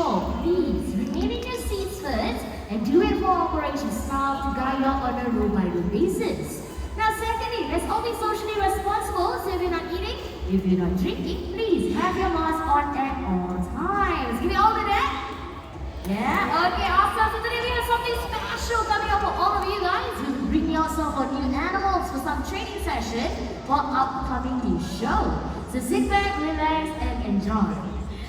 sure, please remain in your seats first and do it for operation staff to guide you on a room-by-room basis. Now secondly, let's all be socially responsible, so if you're not eating, if you're not drinking, please have your mask on at all times. Give me all of that. Yeah, okay, awesome. So today we have something special coming up for all of you guys. We'll be bringing yourself on new animals for some training session for upcoming new show. So sit back, relax, and enjoy.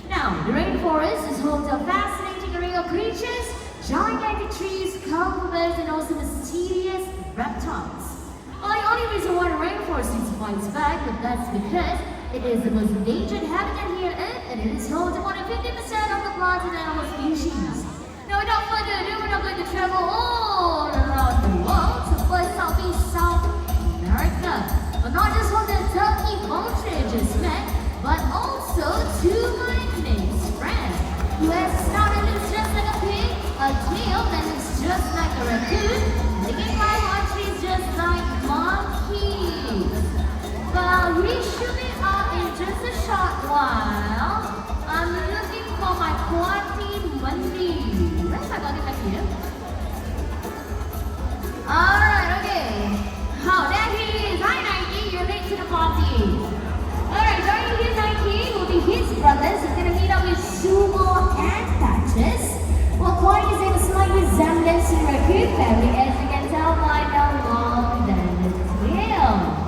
Now, the rainforest is home to a fascinating array of creatures, gigantic trees, colorful birds, and also mysterious reptiles. Well, the only reason why the rainforest needs to fight back, but that's because it is the most endangered habitat here on Earth, and it is home to more than 50% of the plant and animal species. Now, without further ado, we're not going to travel all around the world. So first, I'll be South America. But not just from the turkey vulture I just met, but also to my next friend, who has snout that looks just like a pig, a tail that looks just like a raccoon, licking my munchies just like monkeys. Well, he should be up in just a short while. I'm looking for my Quanti Monday. Where's my Quanti back here? Alright, okay. Oh, there he is. Hi, Nike. You're late to the party. Alright, joining his Nike will be his brothers. He's going to meet up with Sumo and Patches. Well, Quanti is in a slight resemblance to the raccoon family, as you can tell by the long dandelion tail.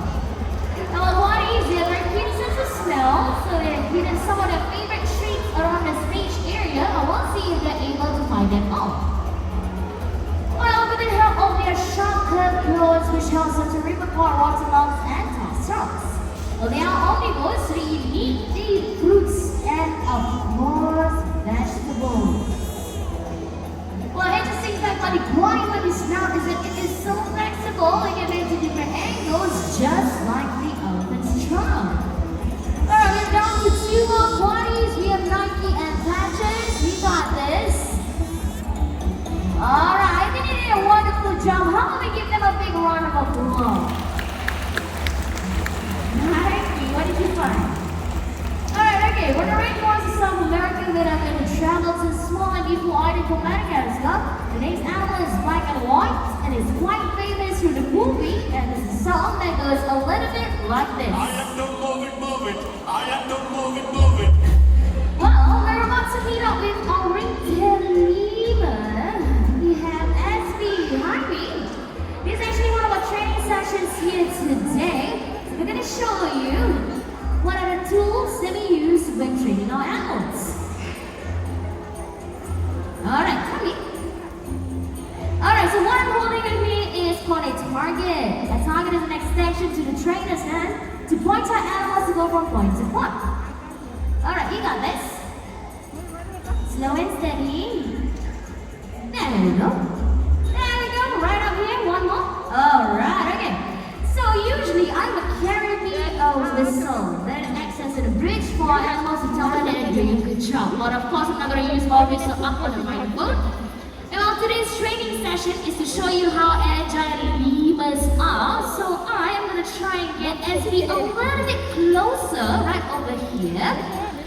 Now, Quantis, they have very keen sense of smell, so they're hidden some of their favorite treats around the stage area, and we'll see if they're able to find them all. Well, with the help of their sharp curved claws, which helps them to rip apart watermelons and toss rocks. Well, they are omnivores, so they eat meat, they eat fruits, and of course, vegetables. Well, interesting fact about the Quanti with the snout is that it is so flexible, it can bend to different angles, just like the elephant's trunk. Alright, we're down to two more Quantis. We have Nike and Patches. We got this. Alright, I think they did a wonderful job. How about we give them a big round of applause? Nike, what did you find? Alright, okay, we're in the rainforest of South America. We're going to travel to a small and beautiful island called Madagascar. The name's animal is black and white, and it's quite famous through the movie, and this is a song that goes a little bit like this. I am no move it, move it. I am no move it, move it. Well, we're about to meet up with our ringtail lemur. We have SB. Hi, B. This is actually one of our training sessions here today. So we're going to show you what are the tools that we use when training our animals. Alright, come here. Alright, so what I'm holding in here is called a target. A target is an extension to the trainer's hand to point our animals to go from point to point. Alright, you got this. Slow and steady. There we go. There we go, right up here, one more. Alright, okay. So usually I would carry me a whistle that acts as a bridge for our animals to tell them that they're doing a good job. But of course I'm not going to use my whistle up on the microphone. And well, today's training session is to show you how agile lemurs are. So I am going to try and get SB a little bit closer, right over here.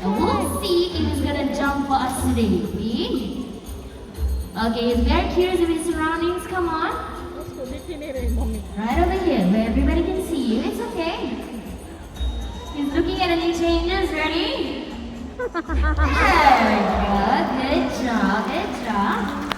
And we'll see if he's going to jump for us today. Okay, he's very curious of his surroundings. Come on. Right over here, where everybody can see you. It's okay. He's looking at any changes. Ready? There we go. Good job. Good job.